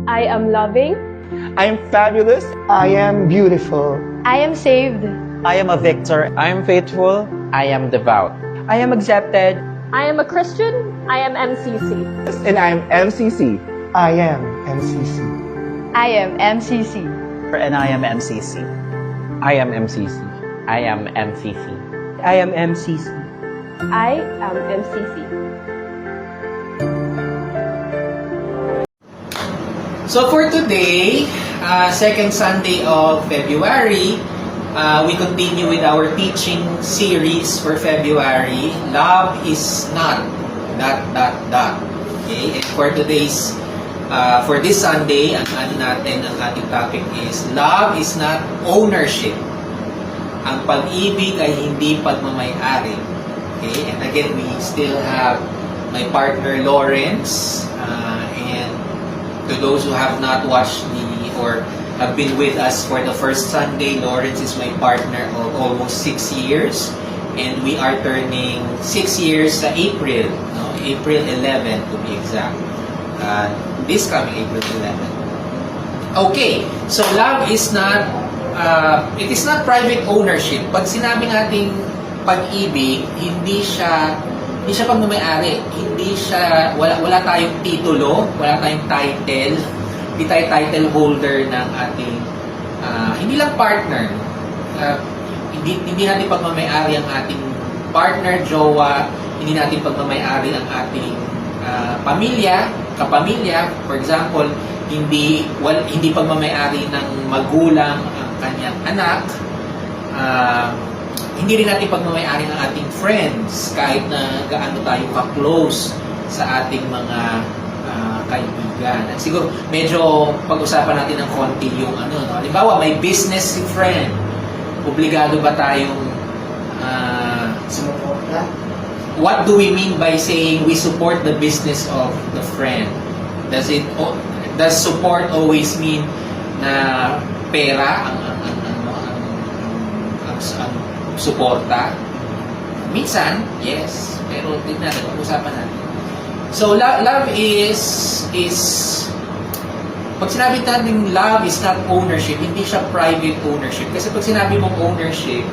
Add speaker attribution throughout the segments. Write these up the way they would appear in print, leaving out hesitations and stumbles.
Speaker 1: I am loving.
Speaker 2: I am fabulous.
Speaker 3: I am beautiful.
Speaker 1: I am saved.
Speaker 4: I am a victor. I am faithful. I am devout.
Speaker 5: I am accepted.
Speaker 1: I am a Christian. I am MCC.
Speaker 2: And I am MCC.
Speaker 3: I am MCC.
Speaker 1: I am MCC.
Speaker 4: And I am MCC. I am MCC. I am MCC.
Speaker 5: I am MCC.
Speaker 1: I am MCC.
Speaker 6: So for today, second Sunday of February, we continue with our teaching series for February. Love is not ... Okay? And for today's for this Sunday, ang ating topic is love is not ownership. Ang pag-ibig ay hindi pagmamay-ari. Okay? And again, we still have my partner Lawrence, and to those who have not watched or have been with us for the first Sunday, Lawrence is my partner of almost 6 years, and we are turning 6 years sa April, no? April 11 to be exact. This coming April 11. Okay, so love is not, it is not private ownership. Pag sinabi nating pag-ibig, hindi siya pagmamay-ari. Hindi siya, wala tayong titulo, wala tayong title, hindi tayo title holder ng ating, hindi lang partner. Hindi natin pagmamay-ari ang ating partner, jowa, hindi natin pagmamay-ari ang ating pamilya, kapamilya. For example, hindi pagmamay-ari ng magulang ang kanyang anak. Hindi rin natin pagmamay-ari ng ating friends kahit na gaano tayo ka-close sa ating mga kaibigan. At siguro medyo pag-usapan natin ng konti yung halimbawa may business friend. Obligado ba tayong
Speaker 3: Sumuporta.
Speaker 6: what do we mean by saying we support the business of the friend? Does support always mean na pera ang suporta? Minsan, yes. Pero tignan natin, pag-usapan natin. So, love is pag sinabi natin love is not ownership, hindi siya private ownership. Kasi pag sinabi mong ownership,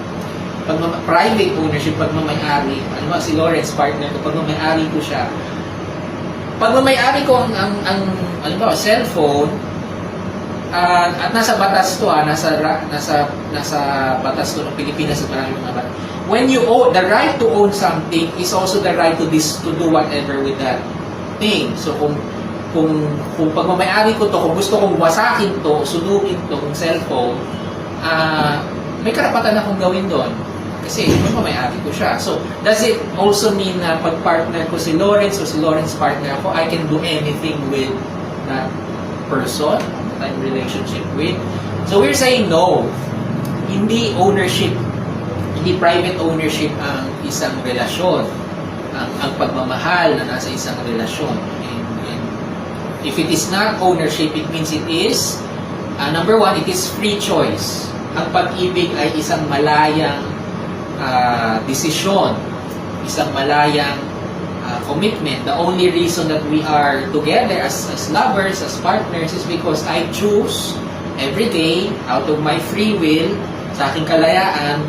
Speaker 6: private ownership, pagmamay-ari, si Lawrence, partner ko, pagmamay-ari ko siya. Pagmamay-ari ko ang cellphone, at nasa batas to, nasa batas to ng Pilipinas at maraming mga batas. When you own, the right to own something is also the right to do whatever with that thing. So kung pagmamay-ari ko to, kung gusto kong wasakin to, sunugin tong cellphone, may karapatan akong gawin doon. Kasi pagmamay-ari ko siya. So, does it also mean na pag partner ko si Lawrence o si Lawrence partner ako, I can do anything with that person that I'm in relationship with? So, we're saying no. Hindi ownership, hindi private ownership ang isang relasyon. Ang pagmamahal na nasa isang relasyon. And if it is not ownership, it means it is, number one, it is free choice. Ang pag-ibig ay isang malayang desisyon, isang malayang commitment. The only reason that we are together as lovers, as partners, is because I choose every day, out of my free will, sa aking kalayaan,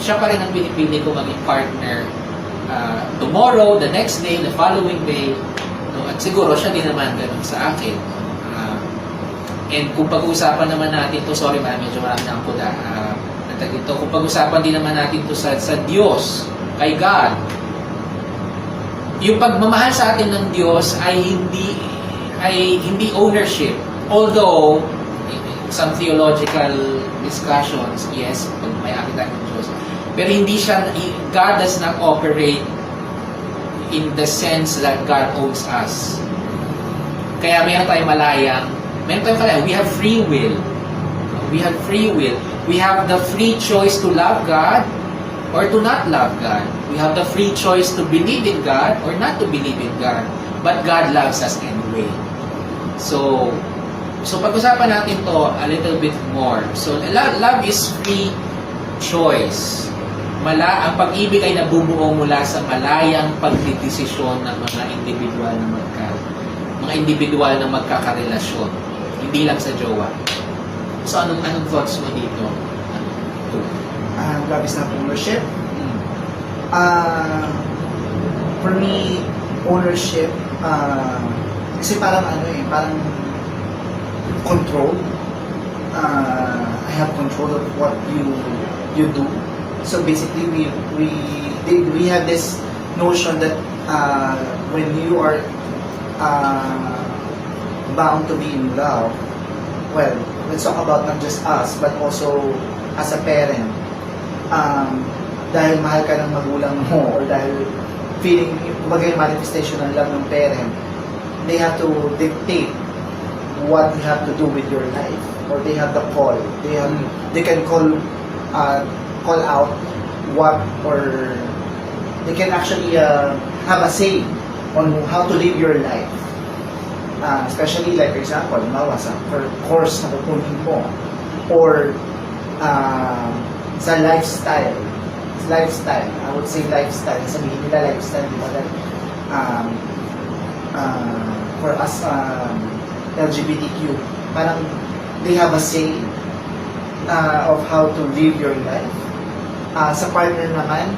Speaker 6: siya pa rin ang pinipili ko maging partner tomorrow, the next day, the following day. No? At siguro siya din naman ganun sa akin. And kung pag-uusapan naman natin to, sorry medyo marami na ako kung pag-uusapan din naman natin to sa Diyos, kay God, yung pagmamahal sa atin ng Diyos ay hindi ownership. Although, some theological discussions, yes, pagmamahal tayo ng Diyos. Pero hindi siya, God does not operate in the sense that God owns us. Kaya mayroon tayong malayang, we have free will. We have free will. We have the free choice to love God or to not love God. We have the free choice to believe in God or not to believe in God. But God loves us anyway. So pag-usapan natin to a little bit more. So, love is free choice. Ang pag-ibig ay nabubuo mula sa malayang pagdidesisyon ng mga individual na mga individual na magkakarelasyon, hindi lang sa jowa. So, anong thoughts mo dito?
Speaker 7: Love is not ownership. For me, ownership, kasi parang parang control. I have control of what you do. So basically, we have this notion that when you are bound to be in love, well, let's talk about not just us, but also as a parent. Dahil mahal ka ng magulang mo, or dahil feeling, kumbaga yung manifestation ng love ng parent, they have to dictate what you have to do with your life, or they have the call. They can call out what, or they can actually have a say on how to live your life. Especially like for example, sa course na pupunin mo, or sa lifestyle. I would say lifestyle. Sabihin nila lifestyle, diba? That, for us LGBTQ, parang they have a say of how to live your life. Sa partner naman,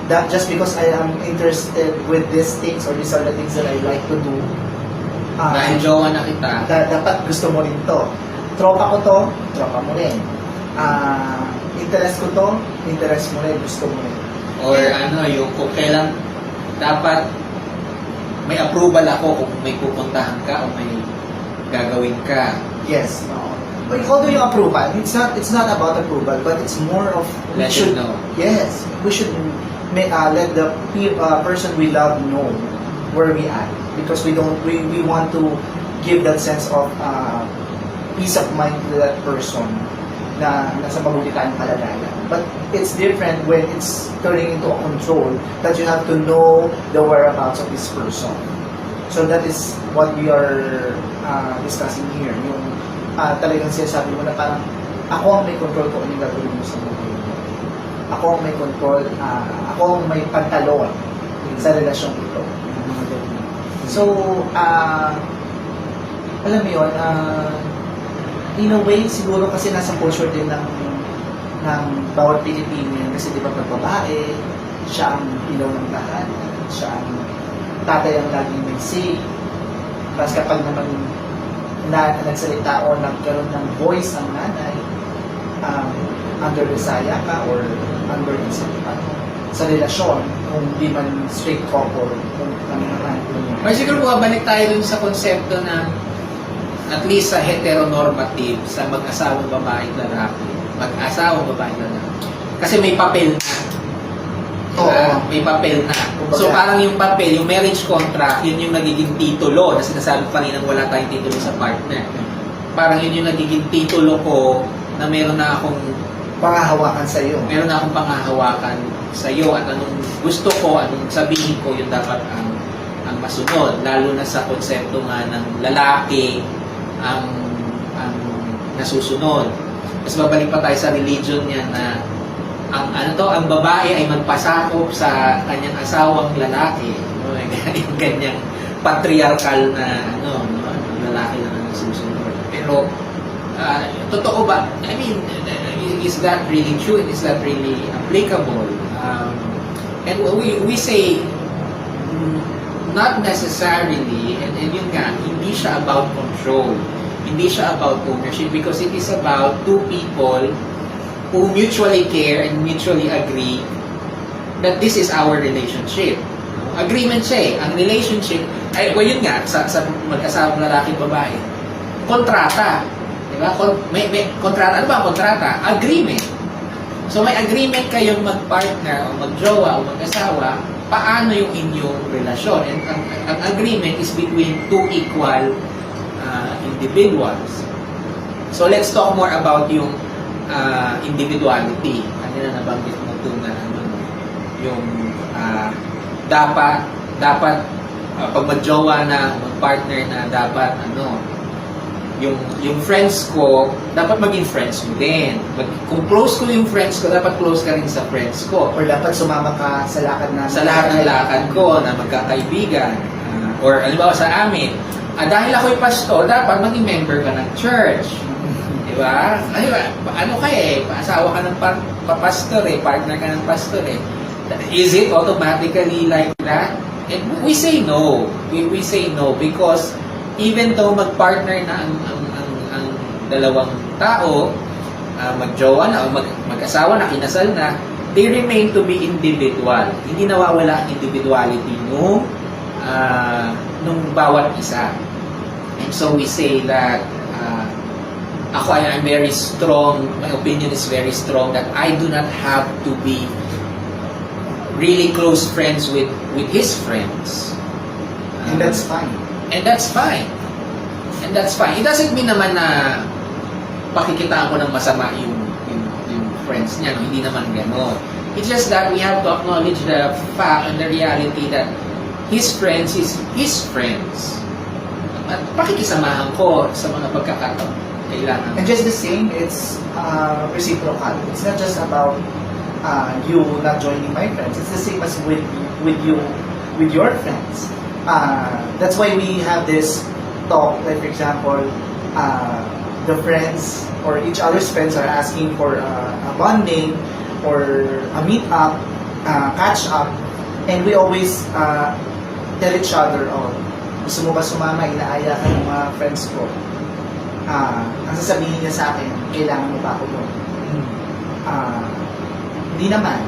Speaker 7: that just because I am interested with these things, or these are the things that I like to do,
Speaker 6: Dahil jowa na kita.
Speaker 7: dapat gusto mo rin to. Tropa ko to, tropa mo rin. Interest ko to, interest mo rin, gusto mo rin.
Speaker 6: Or yung kung kailan dapat may approval ako kung may pupuntahan ka o may gagawin ka.
Speaker 7: Yes. But although yung approval, it's not about approval, but it's more of
Speaker 6: Let them know.
Speaker 7: Yes, we should let the person we love know where we at, because we want to give that sense of peace of mind to that person na nasa mabuti tayong kalagayan. But it's different when it's turning into a control, that you have to know the whereabouts of this person. So that is what we are discussing here. Yung talagang sinasabi mo na parang ako ang may control kung ano yung gagawin mo sa buhay mo. Ako ang may control, ako ang may pantalon sa relasyon ito. So, alam mo yun, in a way, siguro kasi nasa culture din ng bawat Pilipino yan. Kasi di ba pag babae, siya ang ilaw ng lahat. Siya ang tatay ang laging may say. Tapos kapag naman nagsalita o nagkaroon ng voice ang nanay, under the saya ka or under sa relasyon, kung di man straight couple, kung ano naman.
Speaker 6: Or siguro bumabalik tayo dun sa konsepto na at least sa heteronormative, sa mag-asawang babae at lalaki. Mag-asawang babae at lalaki. Kasi may papel na.
Speaker 7: Oo.
Speaker 6: May papel na. So parang yung papel, yung marriage contract, yun yung nagiging titulo na sinasabi pa rin wala tayong titulo sa partner. Parang yun yung nagiging titulo ko na meron na akong
Speaker 7: Pangahawakan sa iyo.
Speaker 6: meron na akong panghahawakan sa iyo at anong gusto ko, anong sabihin ko, yun dapat ang masunod. Lalo na sa konsepto nga ng lalaki ang nasusunod. Mas babalik pa tayo sa religion niya na ang babae ay magpasakop sa kanyang asawang lalaki. Yung ganyang patriarchal na lalaki na nasusunod. Pero totoo ba? I mean, is that really true? Is that really applicable? And we say not necessarily, and yun nga, hindi siya about control. Hindi siya about ownership, because it is about two people who mutually care and mutually agree that this is our relationship. Agreement siya eh. Ang relationship, well yun nga, sa mag-asawang lalaki babae, kontrata. Diba? May kontrata. Ano ba ang kontrata? Agreement. So may agreement kayong mag-partner o mag-jowa o mag-asawa, paano yung inyong relasyon. And ang agreement is between two equal individuals. So let's talk more about yung individuality. Kanina nabanggit mo ito na yung dapat pag mag-jowa na, mag-partner na, dapat yung friends ko, dapat maging friends mo din. Kung close ko yung friends ko, dapat close ka rin sa friends ko.
Speaker 7: Or dapat sumama ka sa lakad na
Speaker 6: Sa lahat ng lakad ko na magkakaibigan. Or halimbawa sa amin, dahil ako'y pastor, dapat maging member ka ng church. Di ba? Ano ka asawa ka ng pastor partner ka ng pastor Is it automatically like that? And we say no. We say no because even though mag-partner na ang dalawang tao, magjowa na o mag-asawa na, kinasal na, they remain to be individual. Hindi nawawala ang individuality nung bawat isa. And so we say that I'm very strong, my opinion is very strong that I do not have to be really close friends with his friends.
Speaker 7: And that's fine.
Speaker 6: And that's fine. And that's fine. It doesn't mean naman na pakikitaan ko ng masama yung friends niya. No? Hindi naman gano'n. It's just that we have to acknowledge the fact and the reality that his friends is his friends. At pakikisamahan ko sa mga pagkakataon kailangan.
Speaker 7: And just the same, it's reciprocal. It's not just about you not joining my friends. It's the same as with your friends. That's why we have this talk. Like for example, the friends or each other's friends are asking for a bonding or a meet up, catch up, and we always tell each other, oh, gusto mo ba sumama? Inaaya ka ng mga friends ko. Ang sasabihin niya sa akin, kailangan mo ba ako doon? Hindi naman.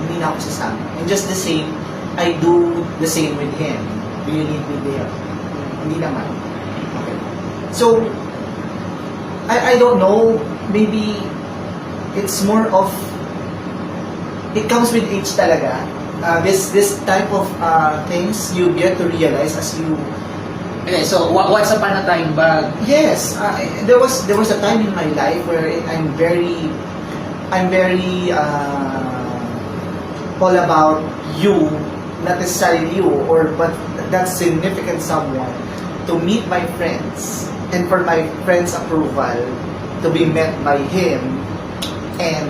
Speaker 7: Hindi na ako sasama. And just the same, I do the same with him. Do you need me there? Hindi naman. Okay. So, I don't know, maybe it's more of, it comes with age talaga. This type of things you get to realize as you.
Speaker 6: Okay, so once upon a time ba?
Speaker 7: Yes, there was a time in my life where I'm very all about you, not necessarily you, but that significant someone to meet my friends and for my friends' approval to be met by him, and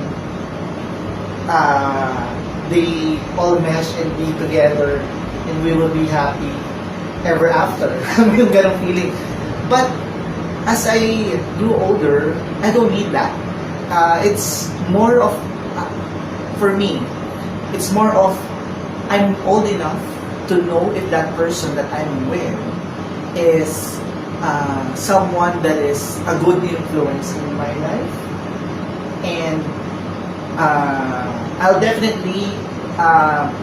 Speaker 7: they all mesh and be together and we will be happy ever after. Yung ganong feeling. But as I grew older, I don't need that. It's more of, for me, it's more of, I'm old enough to know if that person that I'm with is someone that is a good influence in my life. And I'll definitely,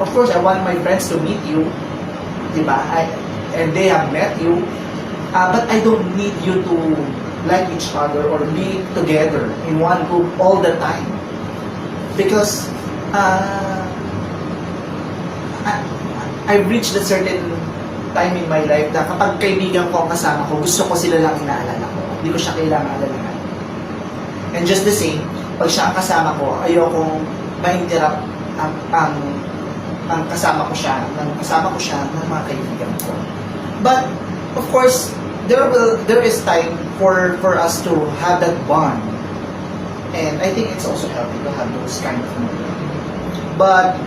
Speaker 7: of course, I want my friends to meet you, diba? And they have met you, but I don't need you to like each other or be together in one group all the time. Because I've reached a certain time in my life na kapag kaibigan ko ang kasama ko, gusto ko sila lang inaalala ko. Hindi ko siya kailangan alalahan. And just the same, pag siya ang kasama ko, ayokong ma-interrupt ang kasama ko siya ng mga kaibigan ko. But of course, there is time for us to have that bond, and I think it's also healthy to have those kind of moments. But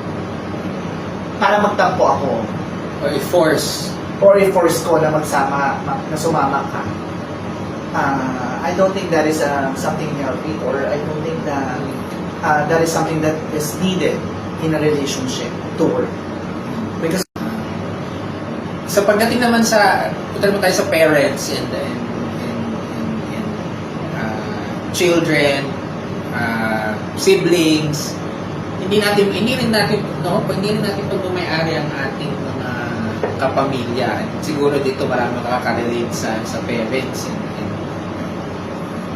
Speaker 7: para magtampo ako, or i-force ko na sumama ka, I don't think that is something healthy, or I don't think that is something that is needed in a relationship to work. Because
Speaker 6: sa pagdating naman punta naman tayo sa parents and children, siblings, hindi rin natin pagmamay-ari ang ating mga kapamilya. Siguro dito marami makaka-relate sa parents and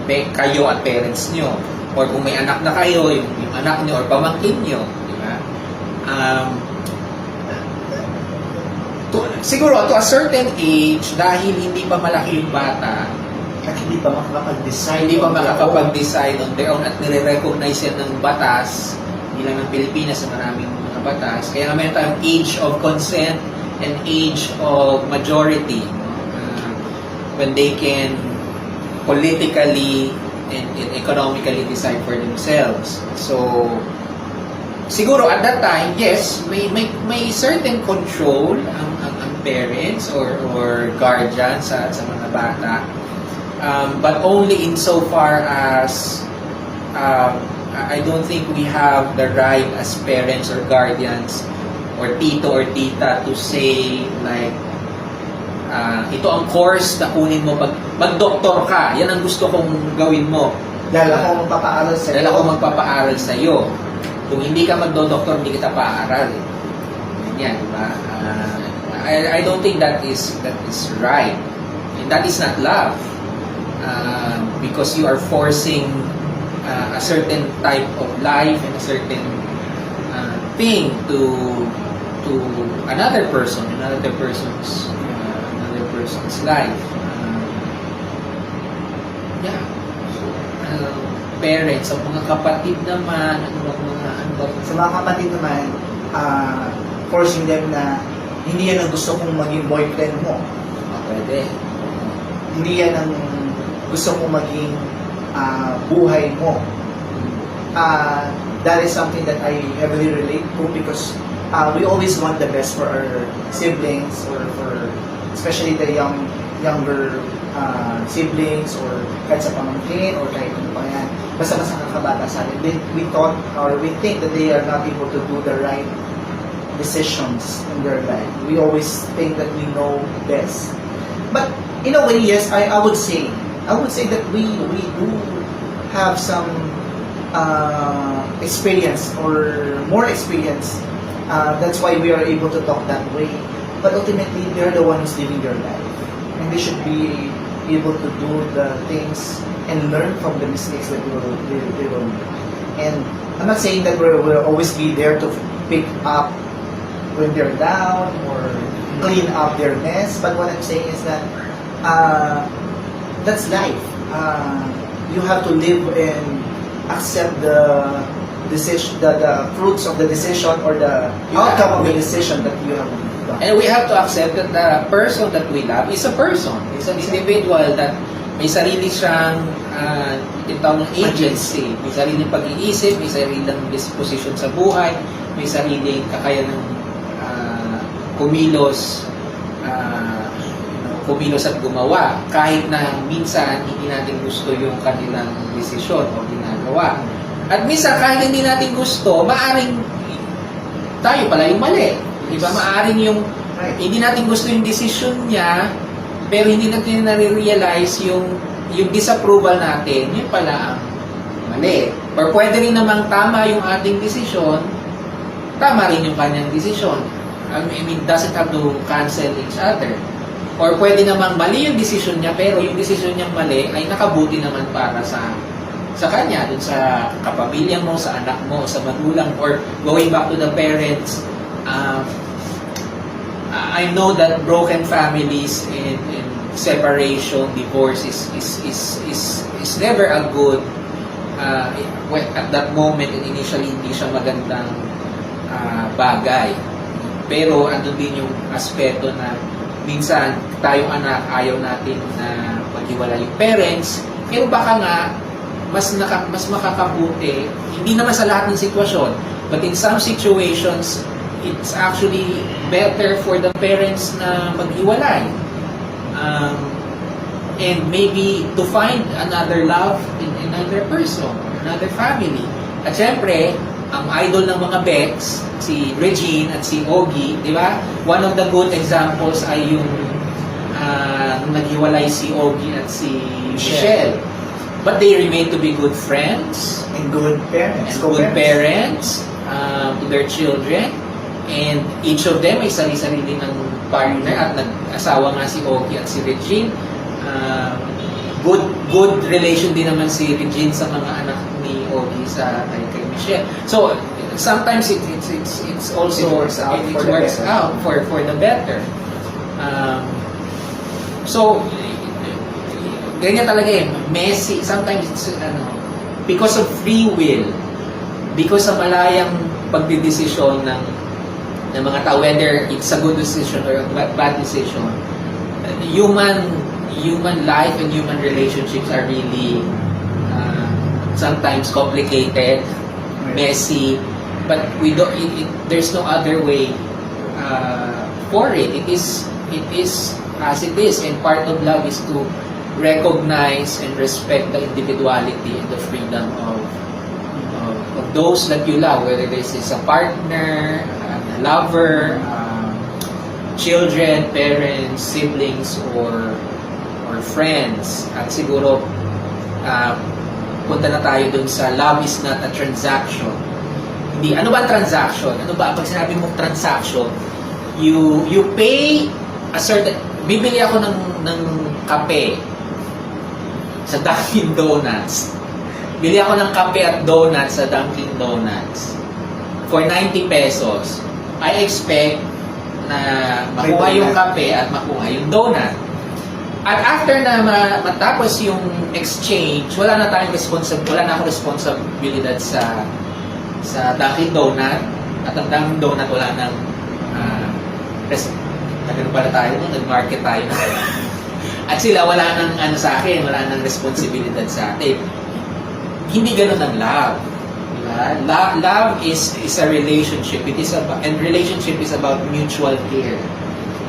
Speaker 6: kayo at parents nyo, or kung may anak na kayo, yung anak nyo or pamangkin nyo, di ba? Siguro to a certain age, dahil hindi pa malaki yung bata
Speaker 7: at hindi pa makakapag-decide
Speaker 6: on their own at nire-recognize yan ng batas, hindi lang ng Pilipinas, sa maraming mga batas. Kaya nga meron tayong age of consent and age of majority, when they can politically and economically decide for themselves. So siguro at that time, yes, may certain control ang parents or guardians sa mga bata. But only insofar as I don't think we have the right as parents or guardians or tito or tita to say like ito ang course na kunin mo pag mag-doktor ka, yan ang gusto kong gawin mo.
Speaker 7: Dahil ako magpapaaral sa
Speaker 6: Dahil ako magpapaaral sa iyo. Kung hindi ka magdo-doktor, hindi kita paaral. Yan, diba? I don't think that is right. And that is not love. Because you are forcing a certain type of life and a certain thing to another person's life. Parents, sa mga kapatid naman,
Speaker 7: Sa mga kapatid naman, forcing them na hindi yan ang gusto kong maging boyfriend mo.
Speaker 6: Pwede.
Speaker 7: Hindi yan ang gusto kong maging buhay mo. That is something that I heavily relate to because we always want the best for our siblings or for especially the younger siblings or kahit sa pamangkin or kahit ano pa yan. Basta nakakabata sa atin. We thought or we think that they are not able to do the right decisions in their life. We always think that we know best. But in a way, yes, I would say that we do have some experience or more experience. That's why we are able to talk that way. But ultimately, they're the ones living their life, and they should be able to do the things and learn from the mistakes that they will make. And I'm not saying that we'll always be there to pick up when they're down or clean up their mess. But what I'm saying is that that's life. You have to live and accept the decision, the fruits of the decision or the outcome of the decision that you have done.
Speaker 6: And we have to accept that the person that we love is a person. It's an individual that may sarili siyang itong agency. May sariling pag-iisip, may sariling disposition sa buhay, may sariling kakayanang kumilos at gumawa. Kahit na minsan hindi natin gusto yung kanilang desisyon o ginagawa. At minsan kahit hindi natin gusto, maaring tayo pala yung mali. Diba? Maaring yung hindi natin gusto yung decision niya, pero hindi natin nare-realize yung disapproval natin, yun pala ang mali. Or pwede rin namang tama yung ating desisyon, tama rin yung kanyang desisyon. I mean, doesn't have to cancel each other. Or pwede namang mali yung decision niya, pero yung decision niyang mali ay nakabuti naman para sa kanya, dun sa kapamilya mo, sa anak mo, sa magulang, or going back to the parents. I know that broken families and separation, divorce is never a good at that moment and initially hindi siya magandang bagay. Pero andun din yung aspeto na minsan tayong anak ayaw natin na maghiwala yung parents, pero baka nga mas makakabuti, hindi naman sa lahat ng sitwasyon, but in some situations it's actually better for the parents na maghiwalay. And maybe to find another love in another person, another family. At syempre, ang idol ng mga Bex, si Regine at si Ogie, di ba? One of the good examples ay yung naghiwalay si Ogie at si Michelle. But they remain to be good friends.
Speaker 7: And good parents.
Speaker 6: And good parents to their children. And each of them ay sarili-sarili ng partner at nag-asawa nga si Ogie at si Regine. Good relation din naman si Regine sa mga anak ni Ogie kay Michelle. So sometimes it's also
Speaker 7: works out
Speaker 6: for the better. So ganyan talaga messy. Sometimes it's because of free will, because sa malayang pagdedesisyon ng mga tao, whether it's a good decision or a bad decision, human life and human relationships are really sometimes complicated, messy, but there's no other way for it. It is as it is, and part of love is to recognize and respect the individuality and the freedom of those that you love, whether this is a partner, a lover, children, parents, siblings, or friends. At siguro punta na tayo dun sa love is not a transaction. Hindi, ano ba transaction? Ano ba pag sinabi mong transaction? You pay a certain, bibili ako ng kape sa Dunkin Donuts. Bili ako ng kape at donuts sa Dunkin Donuts for 90 pesos. I expect na makuha yung kape at makuha yung donut. At after na matapos yung exchange, wala na akong responsibilidad sa Dunkin Donut, at ang Dunkin Donut wala nang nagano pala tayo, nag-market tayo. At sila wala nang sa akin, wala nang responsibilidad sa atin. Hindi ganoon ang love. Diba? Love is a relationship. And relationship is about mutual care.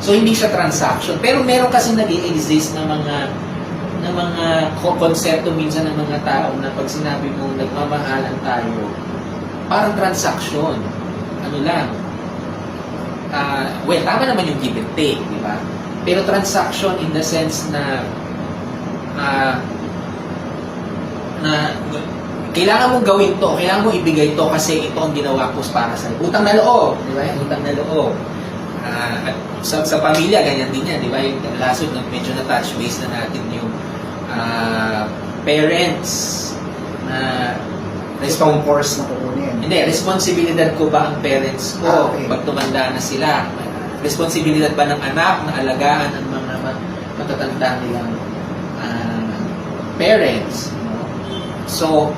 Speaker 6: So hindi siya transaction. Pero meron kasi nag-i-exist na mga konsepto minsan ng mga tao na pag sinabi mo nagmamahalan tayo, parang transaction. Ano lang. Well, tama naman yung give and take, di ba? Pero transaction in the sense na kailangan mong gawin to, kailangan mong ibigay to kasi ito ang ginawa ko para sa utang na loob, di ba? Utang na loob. Sa pamilya, ganyan din yan, di ba? Yung last week, medyo na-touch base na natin yung parents na
Speaker 7: Itong course na kukunin.
Speaker 6: hindi, responsibilidad ko ba ang parents ko
Speaker 7: Okay.
Speaker 6: pag tumanda na sila? Responsibilidad ba ng anak na alagaan ang mga matatanda nilang parents? So,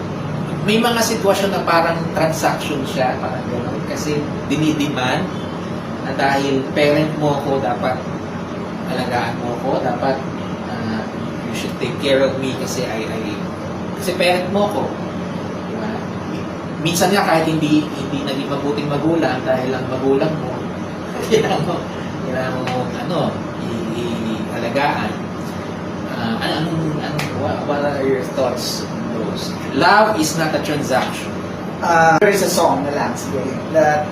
Speaker 6: may mga sitwasyon na parang transaction siya, parang gano'n, kasi dinidemand na dahil parent mo ako, dapat alagaan mo ako, dapat you should take care of me kasi kasi parent mo ako. Diba? Minsan nga kahit hindi naging mabuting magulang dahil lang magulang mo, kailangan mo alagaan. What are your thoughts on those? Love is not a transaction.
Speaker 7: There is a song na lang, sige, that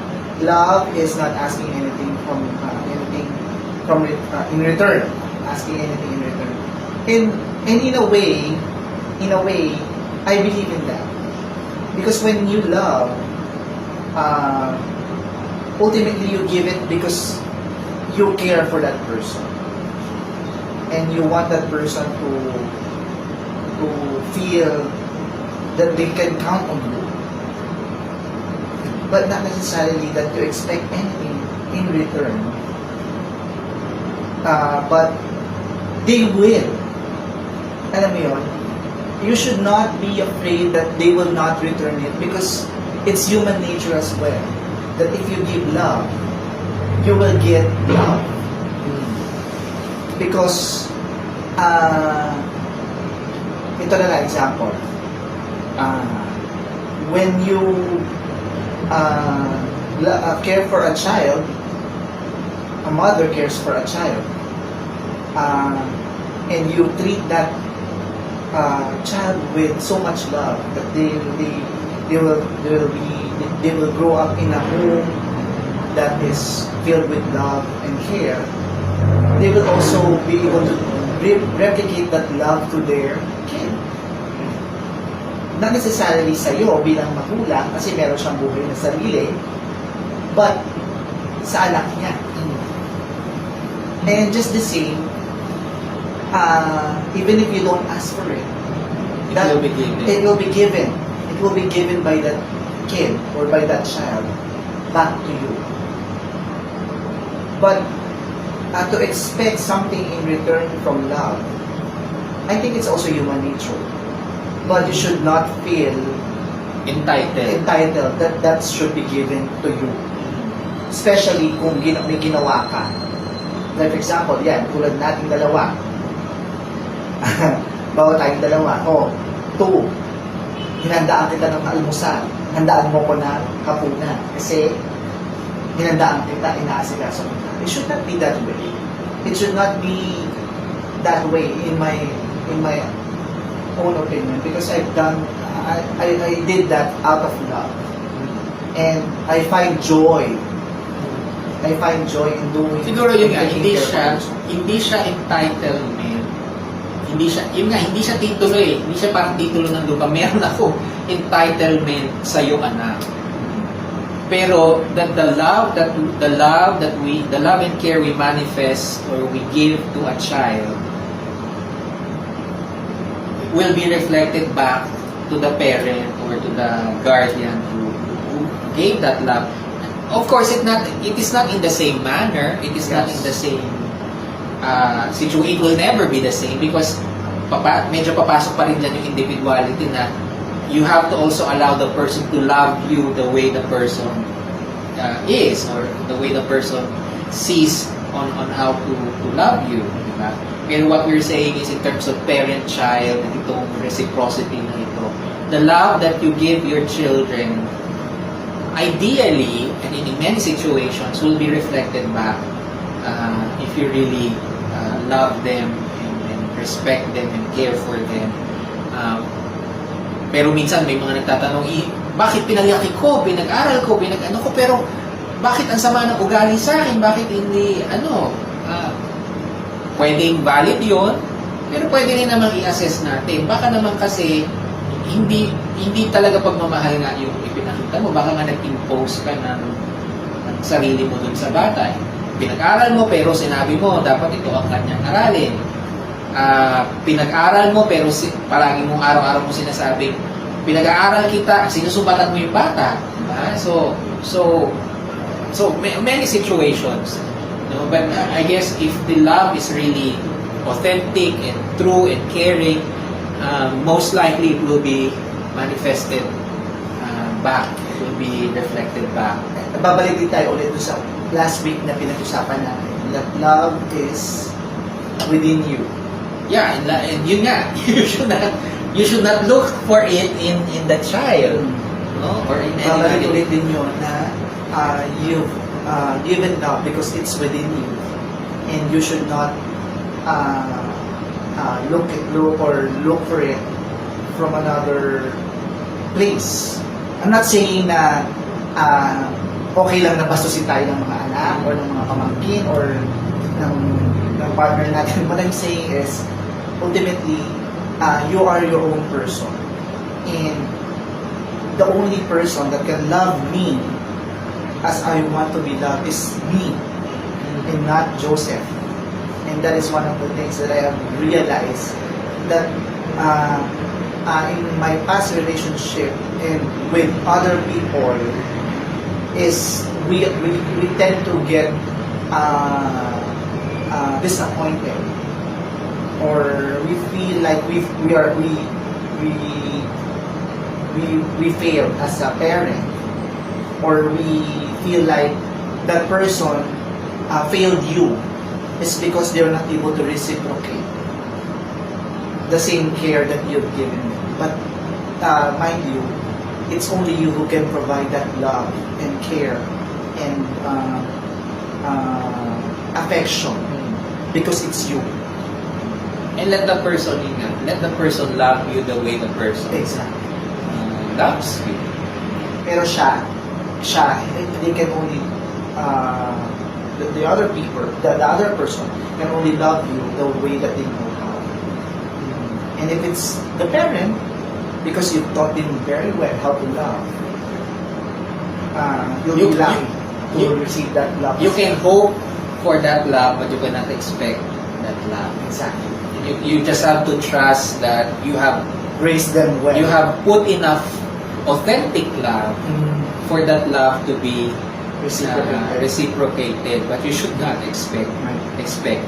Speaker 7: love is not asking anything in return, asking anything in return. And in a way, I believe in that. Because when you love, ultimately you give it because you care for that person. And you want that person to feel that they can count on you. But not necessarily that you expect anything in return. But they will. Alam mo yun? You should not be afraid that they will not return it because it's human nature as well. That if you give love, you will get love. Because, ito na lang example. When you care for a child, a mother cares for a child, and you treat that child with so much love that they will grow up in a home that is filled with love and care. They will also be able to replicate that love to their kid. Not necessarily sa iyo bilang magulang kasi meron siyang buhay na sarili, but sa anak niya. And just the same, even if you don't ask for it,
Speaker 6: It will be given.
Speaker 7: It will be given. It will be given by that kid or by that child back to you. But to expect something in return from love, I think it's also human nature. But you should not feel entitled that should be given to you. Especially kung may ginawa ka. Like for example, yan, tulad nating dalawa. Bawat tayong dalawa. Hinandaan kita ng almusal. Handaan mo ko na hapunan. Kasi hinandaan kita, inaasikaso kita. It should not be that way. It should not be that way in my own opinion, because I did that out of love, and I find joy. I find joy in doing.
Speaker 6: Siguro yun nga,
Speaker 7: taking care of
Speaker 6: hindi siya entitlement. Hindi siya titulo eh. Hindi siya parang titulo ng lupa. Meron ako entitlement sa iyong anak. Pero the love and care we manifest or we give to a child will be reflected back to the parent or to the guardian who gave that love. Of course, it is not in the same manner. It is not in the same situation. It will never be the same because medyo papasok pa rin dyan yung individuality na you have to also allow the person to love you the way the person is, or the way the person sees on how to love you. Diba? Pero what we're saying is in terms of parent-child, itong reciprocity na ito, the love that you give your children, ideally, and in many situations, will be reflected back if you really love them and respect them and care for them. Pero minsan may mga nagtatanong, bakit pinagyaki ko, pinag-aral ko, pinag-ano ko, pero bakit ang sama ng ugali sa akin? Bakit hindi, pwedeng valid yun, pero pwede rin namang i-assess natin. Baka naman kasi, hindi talaga pagmamahal nga yung ipinakita mo. Baka nga nag-impose ka ng sarili mo dun sa bata. Pinag-aral mo, pero sinabi mo, dapat ito ang kanyang aralin. Pinag-aral mo, pero palagi mong araw-araw mo sinasabing, pinag-aaral kita, sinusumbatan mo yung bata. Diba? So many situations. But I guess if the love is really authentic and true and caring, most likely it will be manifested back. It will be reflected back.
Speaker 7: Babalik din tayo ulit sa last week na pinag-usapan natin, that love is within you.
Speaker 6: Yeah, and yun nga, you should not look for it in the child, no, or in
Speaker 7: Babalik
Speaker 6: anybody.
Speaker 7: ulit din yun na you've given love because it's within you, and you should not look for it from another place. I'm not saying na okay lang na bastusin tayo ng mga anak or ng mga pamangkin or ng partner natin. What I'm saying is, ultimately, you are your own person. And the only person that can love me as I want to be loved is me, and not Joseph. And that is one of the things that I have realized, that in my past relationship and with other people, is we tend to get disappointed, or we feel like we failed as a parent, or we feel like that person failed you. It's because they're not able to reciprocate the same care that you've given them. But mind you, it's only you who can provide that love and care and affection, because it's you.
Speaker 6: And let the person love you the way the person
Speaker 7: Exactly.
Speaker 6: loves you.
Speaker 7: Pero siya, they can only the other people, the other person can only love you the way that they know how. And if it's the parent, because you taught them very well how to love, you'll be lucky to receive that love.
Speaker 6: You can hope for that love, but you cannot expect that love.
Speaker 7: Exactly.
Speaker 6: You just have to trust that you have
Speaker 7: Raise them well.
Speaker 6: you have put enough authentic love for that love to be reciprocated, but you should not expect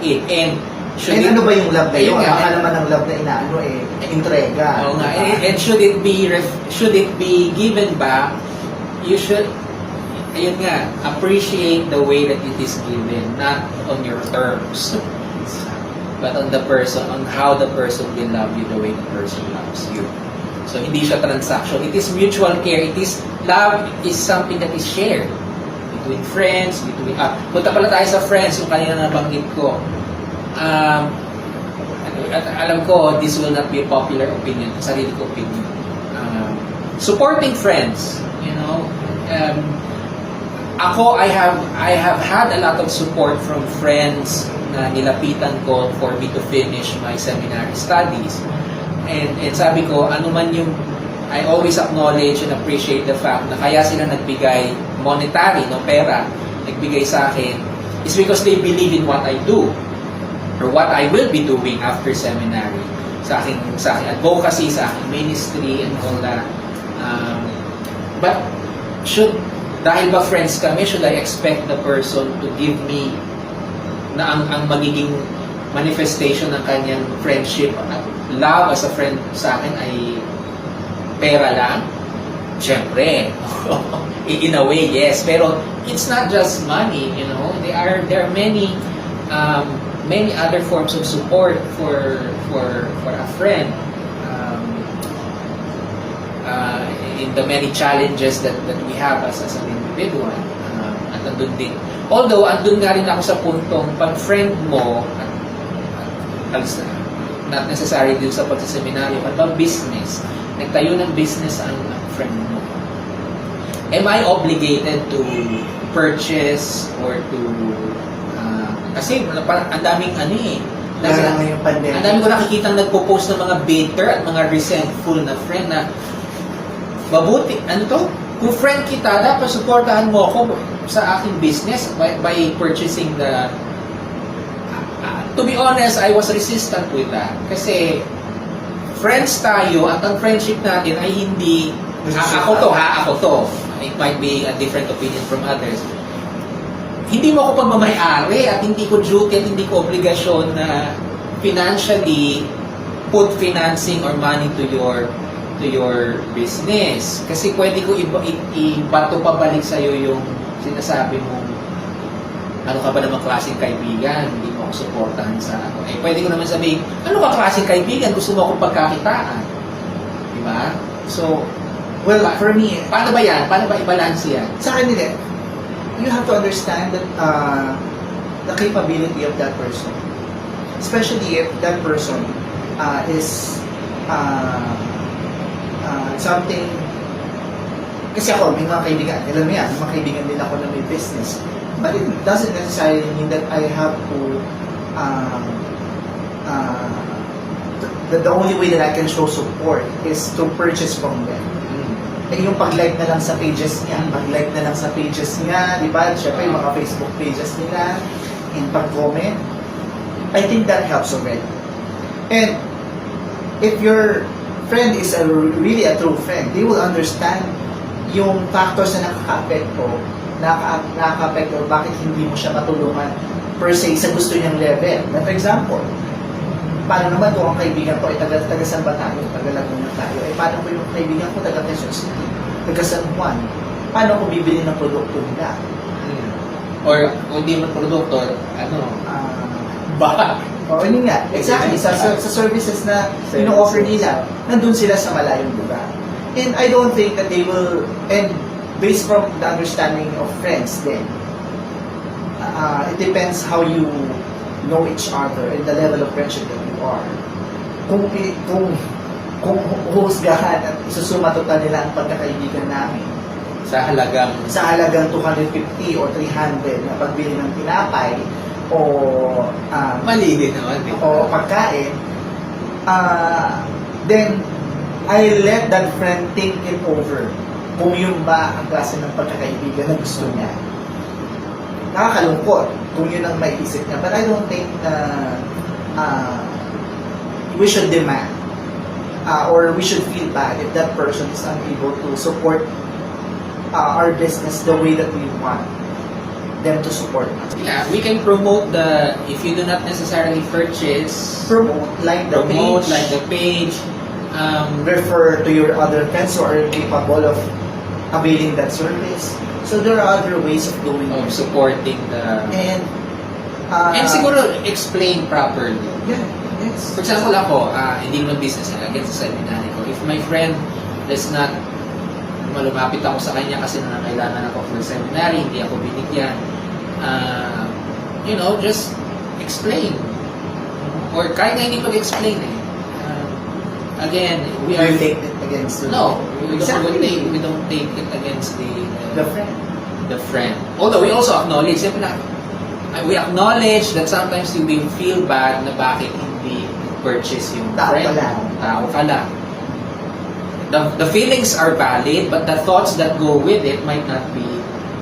Speaker 6: it. And should
Speaker 7: And
Speaker 6: it,
Speaker 7: ano ba yung love na yun?
Speaker 6: Ayun nga,
Speaker 7: Baka naman ang love na inaano entrega.
Speaker 6: Oo nga. And should it be given back, you should, ayun nga, appreciate the way that it is given, not on your terms, but on the person, on how the person will love you the way the person loves you. So hindi siya transaction. It is mutual care. Love is something that is shared. between friends, punta pala tayo sa friends, yung kanina nabanggit ko. At alam ko, this will not be a popular opinion, sarili ko opinion. Supporting friends, you know. Ako, I have had a lot of support from friends na nilapitan ko for me to finish my seminary studies. And sabi ko, ano man yung, I always acknowledge and appreciate the fact na kaya sila nagbigay monetary, no, pera, nagbigay sa akin, is because they believe in what I do or what I will be doing after seminary. Sa aking advocacy, sa aking ministry, and all that. But dahil ba friends kami, should I expect the person to give me na ang magiging manifestation ng kanyang friendship at love as a friend sa akin ay pera lang? Siyempre. In a way, yes. Pero it's not just money, you know. There are many other forms of support for a friend. In the many challenges that we have as an individual. At andun din. Although, andun nga rin ako sa puntong pag friend mo, not necessarily dun sa pagsaseminaryo, but pag business, nagtayo ng business ang friend mo. Am I obligated to purchase or to kasi ang daming ano eh.
Speaker 7: Lalo ngayong pandemic.
Speaker 6: Ang dami ko nakikitang nagpo-post ng mga bitter at mga resentful na friend na mabuti, ano to? Kung friend kita, dapat supportahan mo ako sa aking business by purchasing the... to be honest, I was resistant with that. Kasi friends tayo at ang friendship natin ay hindi... Ako to. It might be a different opinion from others. Hindi mo ako pagmamayari at hindi ko duty at hindi ko obligasyon na financially put financing or money to your business. Kasi pwede ko ibato pabalik sa'yo yung sinasabi mo, ano ka ba naman klaseng kaibigan? Hindi mo ako supportahan sa ako. Eh, pwede ko naman sabihin, ano ka klaseng kaibigan? Gusto mo akong pagkakitaan? Diba? So,
Speaker 7: Well, for me,
Speaker 6: paano ba yan? Paano ba i-balance yan?
Speaker 7: sa akin nila, you have to understand that the capability of that person. Especially if that person is something, kasi ako, may mga kaibigan, alam mo yan, may mga kaibigan din ako na may business. But it doesn't necessarily mean that I have to, the only way that I can show support is to purchase from them. Eh, yung pag-like na lang sa pages niya, pag-like na lang sa pages niya, di ba? Siyempre, yung mga Facebook pages nila, and pag-comment, I think that helps already. And if your friend is really a true friend, they will understand yung factors na nakaka-apekto bakit hindi mo siya matulungan per se sa gusto niyang level. Na for example, paano naman kung ang kaibigan ko ay taga San ba tayo, taga Laguna tayo, eh paano ko yung kaibigan ko taga Quezon City, taga San Juan, paano ko bibili ng produkto nila?
Speaker 6: Or kung hindi man produkto,
Speaker 7: O yun nga, exactly, sa services na ino-offer nila, nandun sila sa malayong lugar. And I don't think that they will, and based from the understanding of friends then, it depends how you know each other and the level of friendship that you are. Kung huhusgahan at isusumatotal nila ang pagkakaibigan namin
Speaker 6: sa halagang 250 or 300 na pagbili ng tinapay o mali din naman.
Speaker 7: O pagkain, then I let that friend think it over kung yun ba ang klase ng pagkakaibigan na gusto niya. Nakakalungkot kung yun ang maiisip niya. But I don't think we should demand or we should feel bad if that person is unable to support our business the way that we want them to support us.
Speaker 6: Yeah, we can promote if you do not necessarily purchase,
Speaker 7: Like the
Speaker 6: page,
Speaker 7: refer to your other friends who are capable of availing that service. So there are other ways of doing
Speaker 6: of
Speaker 7: it.
Speaker 6: supporting
Speaker 7: And
Speaker 6: siguro explain properly.
Speaker 7: yeah, yes.
Speaker 6: For example, ako, hindi naman business against sa seminary ko. If my friend does not lumapit ako sa kanya kasi nangangailangan ako for seminary, hindi ako binigyan. Just explain. Or kahit na hindi pag-explain again, we are...
Speaker 7: You take it against the...
Speaker 6: No, we
Speaker 7: Exactly.
Speaker 6: don't take it against
Speaker 7: The friend.
Speaker 6: the friend. Although we also acknowledge, we acknowledge that sometimes you will feel bad na bakit hindi purchase yung
Speaker 7: Tao
Speaker 6: friend.
Speaker 7: ka lang.
Speaker 6: Tao ka lang. The feelings are valid, but the thoughts that go with it might not be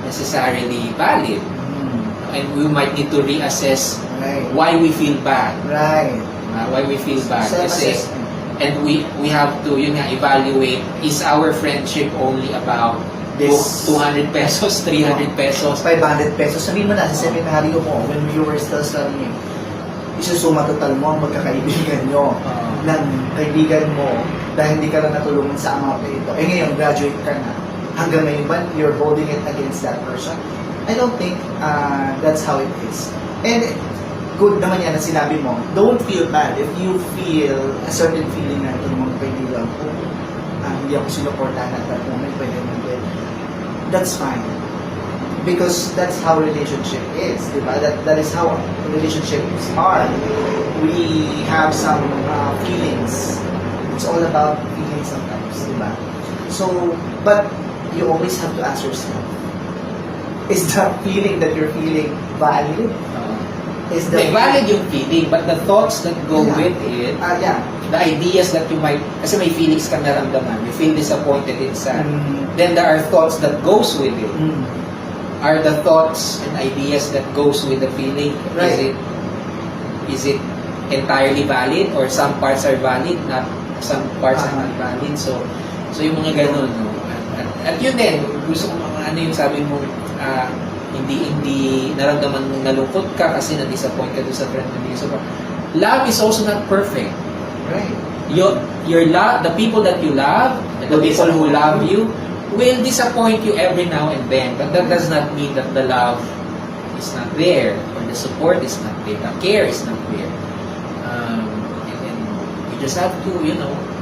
Speaker 6: necessarily valid. And we might need to reassess
Speaker 7: Right.
Speaker 6: why we feel bad.
Speaker 7: Right.
Speaker 6: Why we feel bad. Kasi,
Speaker 7: Self-assessment.
Speaker 6: and we have to, evaluate, is our friendship only about
Speaker 7: This-
Speaker 6: 200 pesos, 300 pesos?
Speaker 7: 500 pesos. Sabihin mo na, sa seminaryo mo, when you were still studying, isusuma total mo ang magkakaibigan nyo ng kaibigan mo dahil hindi ka na natulungan sa amount na ito. Eh ngayon, graduate ka na. Hanggang ngayon ba, you're holding it against that person? I don't think that's how it is. And good naman yan na sinabi mo, don't feel bad if you feel a certain feeling na itong mga kaibigan ko, hindi ako sinuportahan at that moment, pwede. That's fine. Because that's how relationship is, diba? That is how relationships are. We have some feelings. It's all about feelings sometimes, diba? So, but you always have to ask yourself, is the feeling that you're feeling valid? Is the
Speaker 6: Valid yung feeling, but the thoughts that go
Speaker 7: Yeah.
Speaker 6: with it,
Speaker 7: yeah.
Speaker 6: the ideas that you might, kasi may feelings kang naramdaman, you feel disappointed inside.
Speaker 7: Mm.
Speaker 6: Then there are thoughts that goes with it.
Speaker 7: Mm.
Speaker 6: Are the thoughts and ideas that goes with the feeling,
Speaker 7: Right.
Speaker 6: is it entirely valid, or some parts are valid, not some parts are not valid? So yung mga ganun, no? At yun din, gusto ko mga yung sabi mo, hindi naramdaman mong nalungkot ka kasi na-disappoint ka doon sa friend mo. So, love is also not perfect.
Speaker 7: Right.
Speaker 6: Your love, the people that you love, the people who love you, will disappoint you every now and then. But that does not mean that the love is not there, or the support is not there, the care is not there. And you just have to,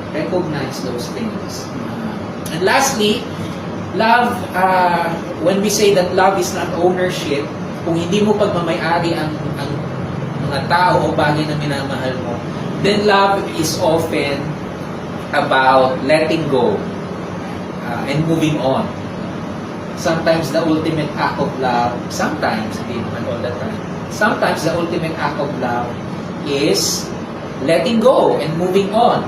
Speaker 6: recognize those things. And lastly, love, when we say that love is not ownership, kung hindi mo pagmamayari ang mga tao o bagay na minamahal mo, then love is often about letting go and moving on. Sometimes the ultimate act of love, sometimes, hindi naman all the time, sometimes the ultimate act of love is letting go and moving on.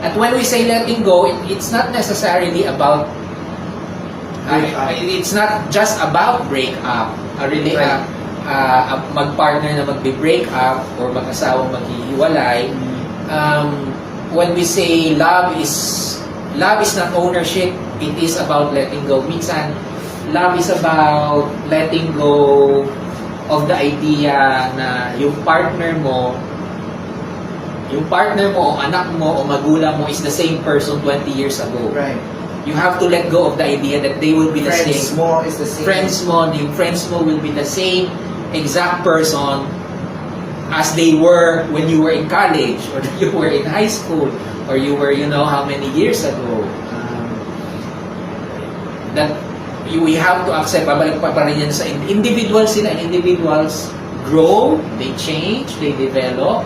Speaker 6: At when we say letting go, it's not necessarily about it's not just about break up. Mag-partner na magbe-break up or mag-asawang maghihiwalay. When we say love is not ownership, it is about letting go. Minsan, love is about letting go of the idea na yung partner mo, o anak mo, o magulang mo is the same person 20 years ago.
Speaker 7: Right.
Speaker 6: You have to let go of the idea that they will be the
Speaker 7: Friends
Speaker 6: same.
Speaker 7: mo is the same.
Speaker 6: Yung friends mo will be the same exact person as they were when you were in college, or you were in high school, or you were, how many years ago. That we have to accept, babalik pa rin yan sa individuals sila. Individuals grow, they change, they develop.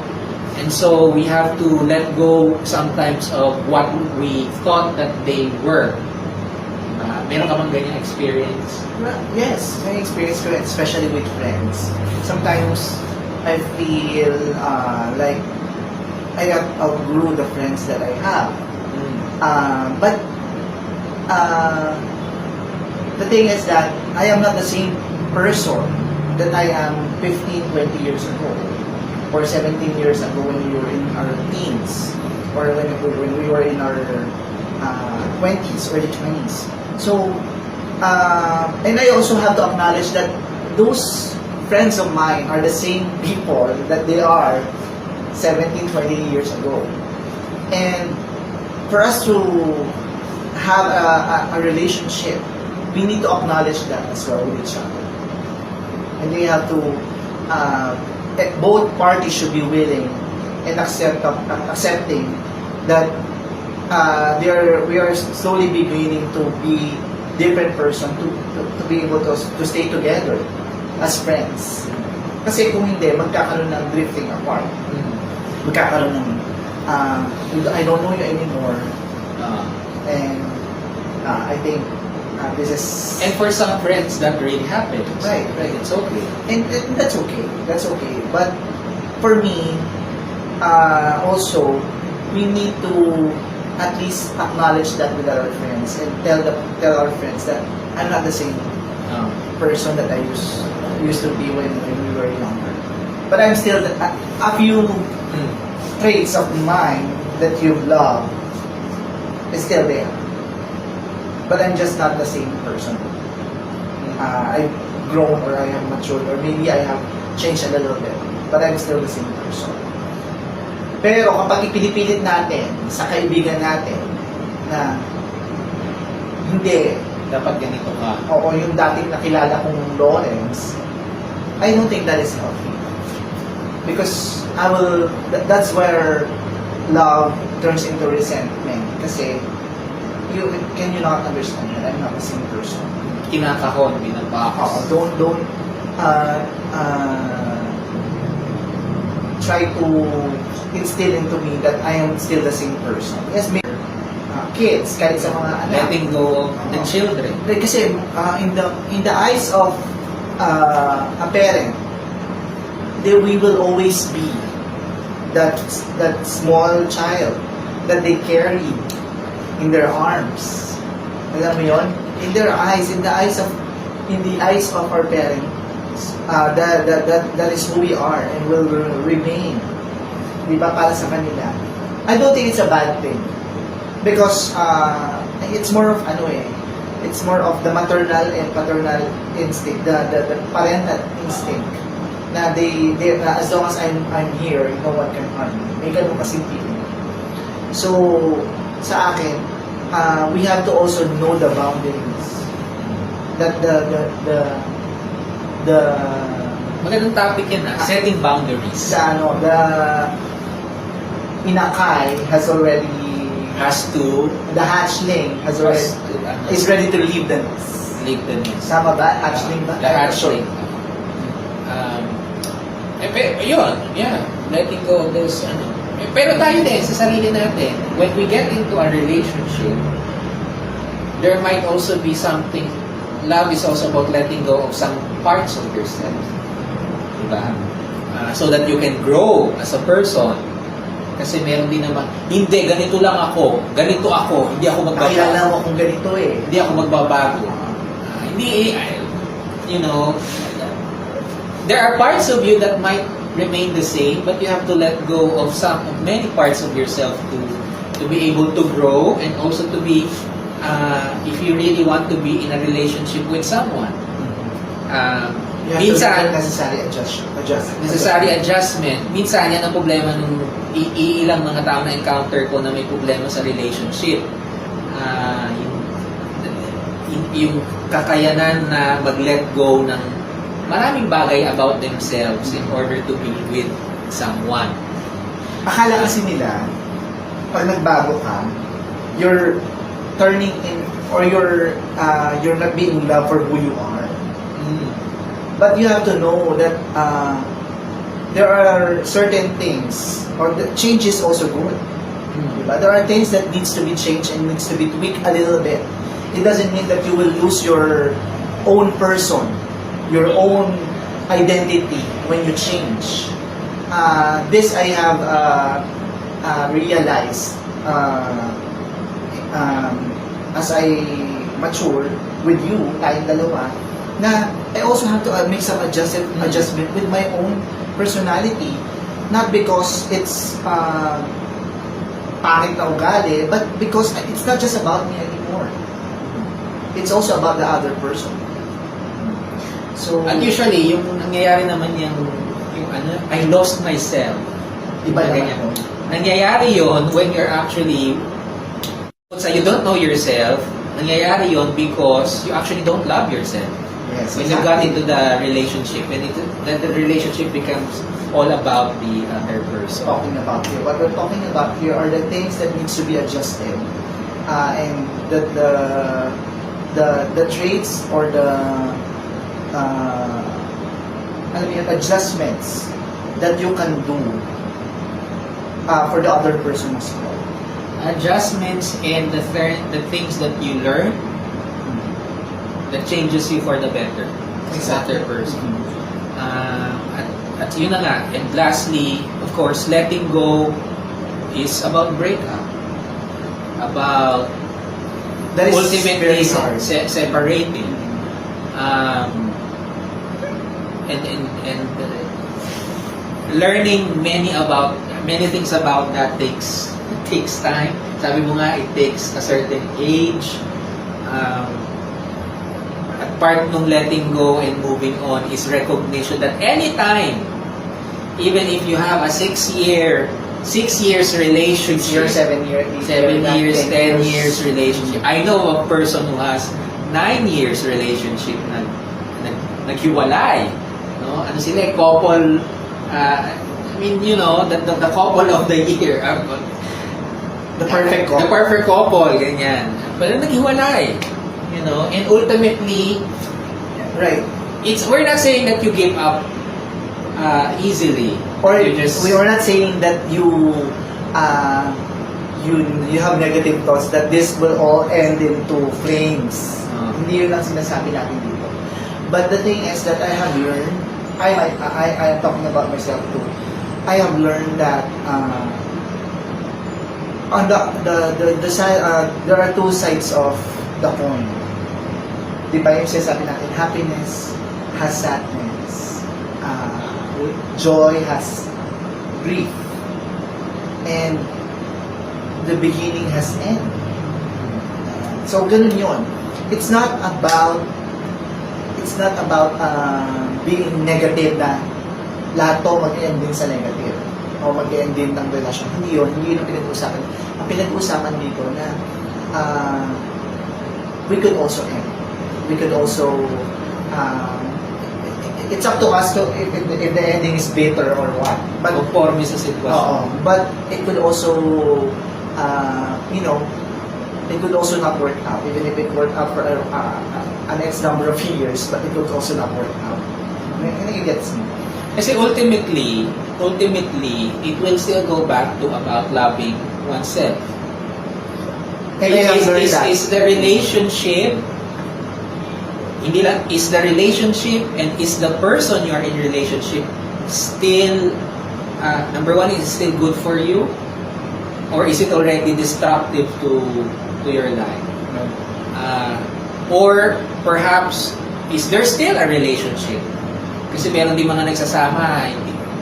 Speaker 6: And so we have to let go sometimes of what we thought that they were. Meron ka bang ganyan experience?
Speaker 7: Well, yes, may experience ko, especially with friends. Sometimes I feel like I outgrew the friends that I have. But the thing is that I am not the same person that I am 15, 20 years ago, or 17 years ago when we were in our teens, or when we were in our 20s, early 20s. So, and I also have to acknowledge that those friends of mine are the same people that they are 17, 20 years ago. And for us to have a relationship, we need to acknowledge that as well with each other. And we have to both parties should be willing and accepting that we are slowly beginning to be different person to be able to stay together as friends. Kasi kung hindi, magkakaroon ng drifting apart. Magkakaroon ng I don't know you anymore. And I think this is...
Speaker 6: And for some friends, that really happens.
Speaker 7: Right.
Speaker 6: It's okay.
Speaker 7: And that's okay. That's okay. But for me, also, we need to at least acknowledge that with our friends and tell our friends that I'm not the same person that I used to be when we were younger. But I'm still a few traits of mine that you've loved is still there. But I'm just not the same person. I've grown or I have matured or maybe I have changed a little bit. But I'm still the same person. Pero kapag ipinipilit natin sa kaibigan natin na hindi,
Speaker 6: Dapat ganito ka.
Speaker 7: oo, yung dating nakilala kong Lawrence, I don't think that is healthy. Because that's where love turns into resentment. Kasi, can you not understand that I'm not the same person?
Speaker 6: Kinakahon, binabaka.
Speaker 7: Don't try to instill into me that I am still the same person. Yes, maybe kids, kahit sa mga anak.
Speaker 6: Letting go of the children.
Speaker 7: Kasi in the eyes of a parent, we will always be that small child that they carry in their arms. Alam mo yun? In the eyes of our parents, that is who we are and will remain. Di ba, para sa kanila. I don't think it's a bad thing. Because it's more of it's more of the maternal and paternal instinct, the parental instinct. Na as long as I'm here, no one can harm me. May ganun kasing feeling. So, sa akin, we have to also know the boundaries. That the
Speaker 6: Magandang topic yan setting boundaries.
Speaker 7: the inakay the hatchling is ready to leave the nest.
Speaker 6: Leave the nest.
Speaker 7: Tama ba? Hatchling ba?
Speaker 6: The hatchling. Yun, yeah. Letting go of those, pero tayo din, sa sarili natin, when we get into a relationship, there might also be something, love is also about letting go of some parts of yourself. Diba? So that you can grow as a person. Kasi meron din naman, hindi, ganito lang ako, ganito ako, hindi ako magbabago.
Speaker 7: Nakilala mo kung ganito eh.
Speaker 6: Hindi ako magbabago. There are parts of you that might remain the same, but you have to let go of many parts of yourself to be able to grow and also to be, if you really want to be in a relationship with someone. Minsan, necessary adjustment. Minsan, yan ang problema nung ilang mga tao na encounter ko na may problema sa relationship. Yung kakayanan na mag-let go ng maraming bagay about themselves in order to be with someone.
Speaker 7: Akala kasi nila, pag nagbago ka, you're turning in, or you're not being loved for who you are. But you have to know that there are certain things, or the change is also good. But there are things that needs to be changed and needs to be tweaked a little bit. It doesn't mean that you will lose your own person, your own identity when you change. This I have realized as I mature with you, tayong dalawa, na I also have to make some adjustment with my own personality. Not because it's pangit na ugali, but because it's not just about me anymore. It's also about the other person. So,
Speaker 6: And usually, yung nangyayari naman yung I lost myself.
Speaker 7: iba naman
Speaker 6: Ganyan.
Speaker 7: ako.
Speaker 6: Nangyayari yon when you're actually, so you don't know yourself, nangyayari yon because you actually don't love yourself.
Speaker 7: Yes,
Speaker 6: When you got into the relationship, when the relationship becomes all about the other person.
Speaker 7: Talking about here. What we're talking about here are the things that needs to be adjusted, and the traits or the adjustments that you can do for the other person as well.
Speaker 6: Adjustments and the things that you learn that changes you for the better.
Speaker 7: Exactly.
Speaker 6: Better person. At yun na nga. And lastly, of course, letting go is about breakup. About
Speaker 7: That is
Speaker 6: ultimately
Speaker 7: very hard.
Speaker 6: separating. And learning many things about that takes time. Sabi mo nga, it takes a certain age. At part ng letting go and moving on is recognition that anytime, even if you have a 6 years relationship,
Speaker 7: 7 years,
Speaker 6: 7 years, 10 years relationship. I know a person who has 9 years relationship na naghiwalay. No? Ano sila, couple, I mean, you know, the couple of the year.
Speaker 7: The perfect couple.
Speaker 6: The perfect couple, ganyan. Pero naghiwalay. You know, and ultimately,
Speaker 7: Right.
Speaker 6: we're not saying that you give up easily.
Speaker 7: Or
Speaker 6: You just-
Speaker 7: we are not saying that you have negative thoughts that this will all end into flames. Hindi yun lang sinasabi natin dito. But the thing is that I have learned, I am talking about myself too. I have learned that on the side, there are two sides of the coin. Di ba yung sinasabi natin, happiness has sadness. Joy has grief, and the beginning has end. So ganun yun. It's not about being negative na lahat to mag-end din sa negative o mag-end din ng relasyon. Hindi yun ang pinag-uusapan. Ang pinag-uusapan dito na we could also end. We could also it's up to us to if the ending is bitter or what. But
Speaker 6: conforme sa sitwasyon.
Speaker 7: but it could also it could also not work out, even if it worked out for an X number of years, but it could also not work out. I think it gets me.
Speaker 6: Kasi ultimately, it will still go back to about loving oneself.
Speaker 7: And I have learned that.
Speaker 6: Is the relationship, hindi lang, is the relationship and is the person you are in relationship still, number one, is it still good for you? Or is it already destructive to your life? Or perhaps, is there still a relationship? Kasi meron din mga nagsasama,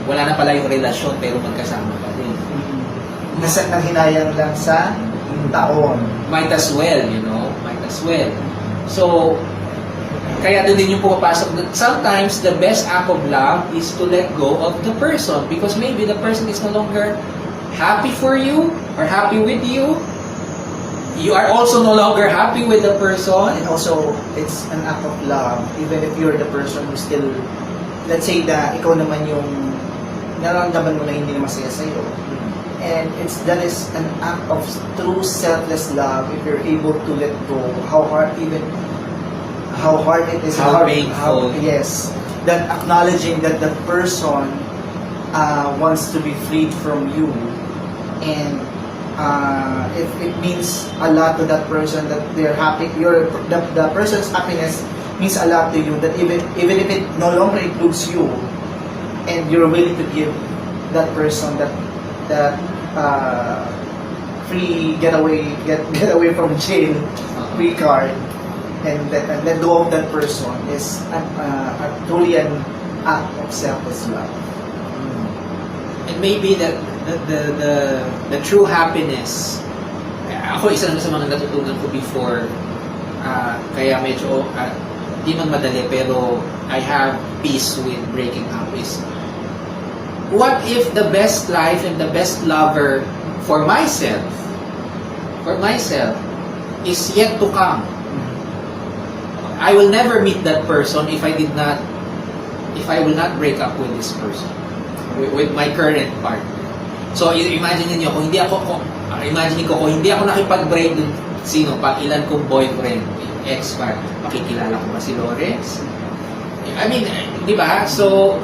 Speaker 6: wala na pala yung relasyon pero magkasama pa din.
Speaker 7: Nasa nanghinayang lang sa taon.
Speaker 6: Might as well, you know? Might as well. So, kaya doon din yung pumapasok that sometimes the best act of love is to let go of the person because maybe the person is no longer happy for you or happy with you. You are also no longer happy with the person.
Speaker 7: And also, it's an act of love, even if you're the person who still, let's say na ikaw naman yung nararamdaman mo na hindi na masaya sa'yo. And that is an act of true selfless love if you're able to let go. How hard it is.
Speaker 6: How painful.
Speaker 7: Yes. That acknowledging that the person wants to be freed from you. And if it means a lot to that person that they're happy, the person's happiness means a lot to you, that even if it no longer includes you, and you're willing to give that person that free get away from jail free card, and let go of that person is truly an act of selfless love.
Speaker 6: And maybe that the true happiness, ako isa na sa mga natutunan ko before, kaya medyo di man madali pero I have peace with breaking up is, what if the best life and the best lover for myself is yet to come? I will never meet that person if I will not break up with this person. with my current partner. So imagine niyo kung hindi ako nakipag-break dun pag ilan kong boyfriend, ex-partner, makikilala ko ba si Lawrence? I mean, di ba? So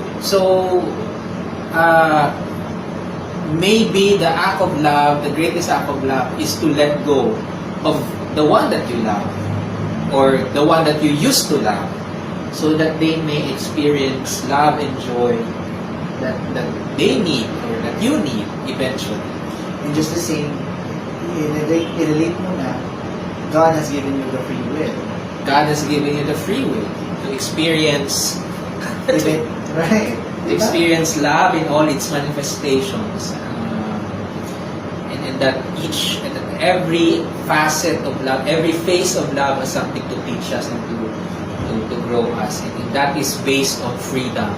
Speaker 6: maybe the act of love, the greatest act of love is to let go of the one that you love or the one that you used to love so that they may experience love and joy that they need or that you need eventually.
Speaker 7: And just the same, i-relate mo na, God has given you the free will.
Speaker 6: God has given you the free will to experience
Speaker 7: Right?
Speaker 6: experience love in all its manifestations. And that every facet of love, every phase of love has something to teach us and to grow us. And that is based on freedom,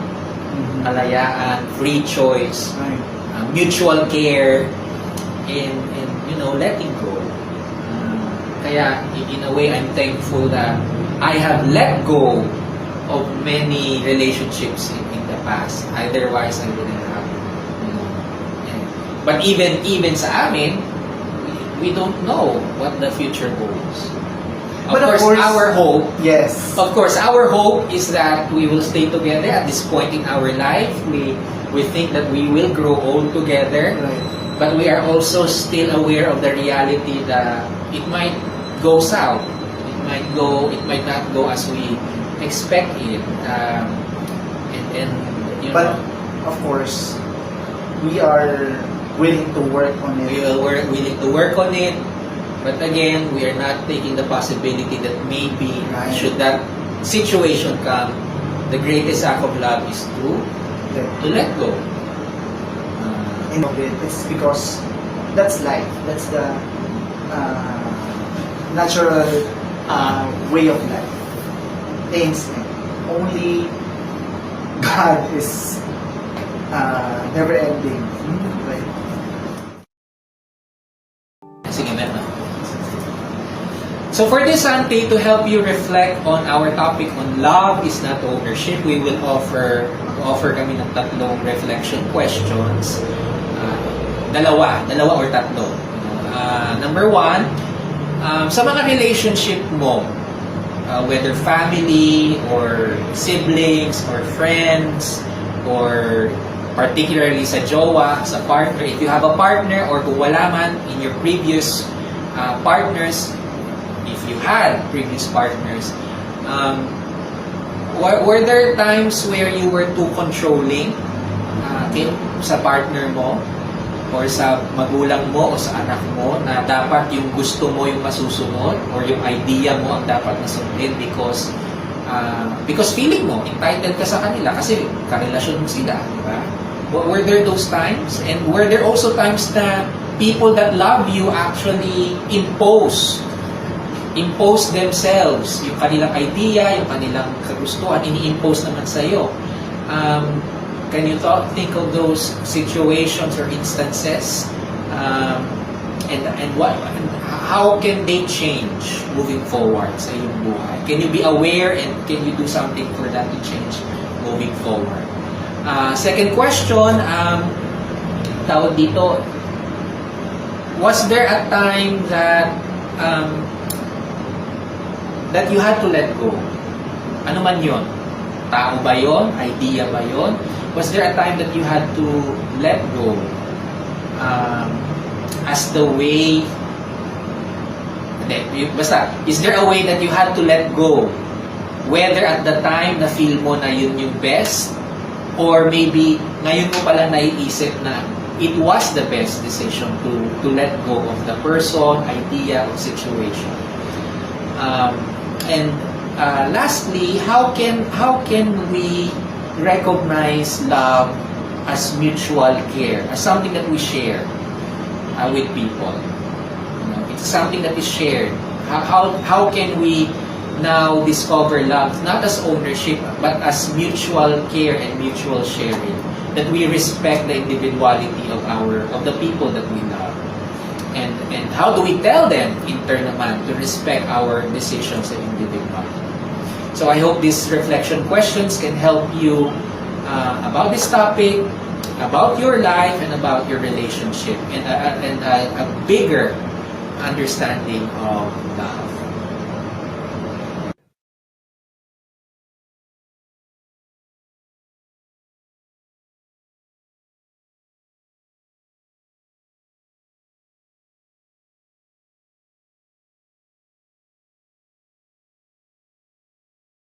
Speaker 6: kalayaan, free choice,
Speaker 7: Right.
Speaker 6: Mutual care, and letting go. Kaya in a way, I'm thankful that I have let go of many relationships in the past. Otherwise, I wouldn't have. But even sa amin, we don't know what the future holds. Of course, our hope.
Speaker 7: Yes.
Speaker 6: Of course, our hope is that we will stay together at this point in our life. We think that we will grow old together,
Speaker 7: Right.
Speaker 6: but we are also still aware of the reality that it might go south. It might not go as we expect it.
Speaker 7: But of course, we are willing to work on it.
Speaker 6: we're willing to work on it. But again, we are not taking the possibility that maybe
Speaker 7: Right.
Speaker 6: should that situation come, the greatest act of love is to let go.
Speaker 7: And it's because that's life. That's the natural way of life. Things only God is never ending. Right?
Speaker 6: Sige, meron. So for this Sunday, to help you reflect on our topic on love is not ownership, we will offer kami ng tatlong reflection questions. Dalawa or tatlo. Number one, sa mga relationship mo, whether family or siblings or friends or particularly sa jowa, sa partner, if you have a partner or kung wala man in your previous partners, if you had previous partners, were there times where you were too controlling sa partner mo or sa magulang mo o sa anak mo na dapat yung gusto mo yung masusunod or yung idea mo ang dapat nasundin because feeling mo entitled ka sa kanila kasi karelasyon mo sila, di ba? Were there those times? And were there also times na people that love you actually impose themselves, yung kanilang idea, yung kanilang kagustuhan, ini-impose naman sa'yo. Can you think of those situations or instances? And how can they change moving forward sa iyong buhay? Can you be aware and can you do something for that to change moving forward? Second question, tawag dito, was there a time that you had to let go? Ano man yun? Tao ba yun? Idea ba yun? Was there a time that you had to let go as the way... Basta, is there a way that you had to let go? Whether at the time na feel mo na yun yung best or maybe ngayon mo pala naiisip na it was the best decision to let go of the person, idea, or situation. And lastly, how can we recognize love as mutual care, as something that we share with people? It's something that is shared. How can we now discover love not as ownership but as mutual care and mutual sharing? That we respect the individuality of the people that we love. And how do we tell them in turn naman to respect our decisions and individuality? So I hope these reflection questions can help you about this topic about your life and about your relationship, and a bigger understanding of love.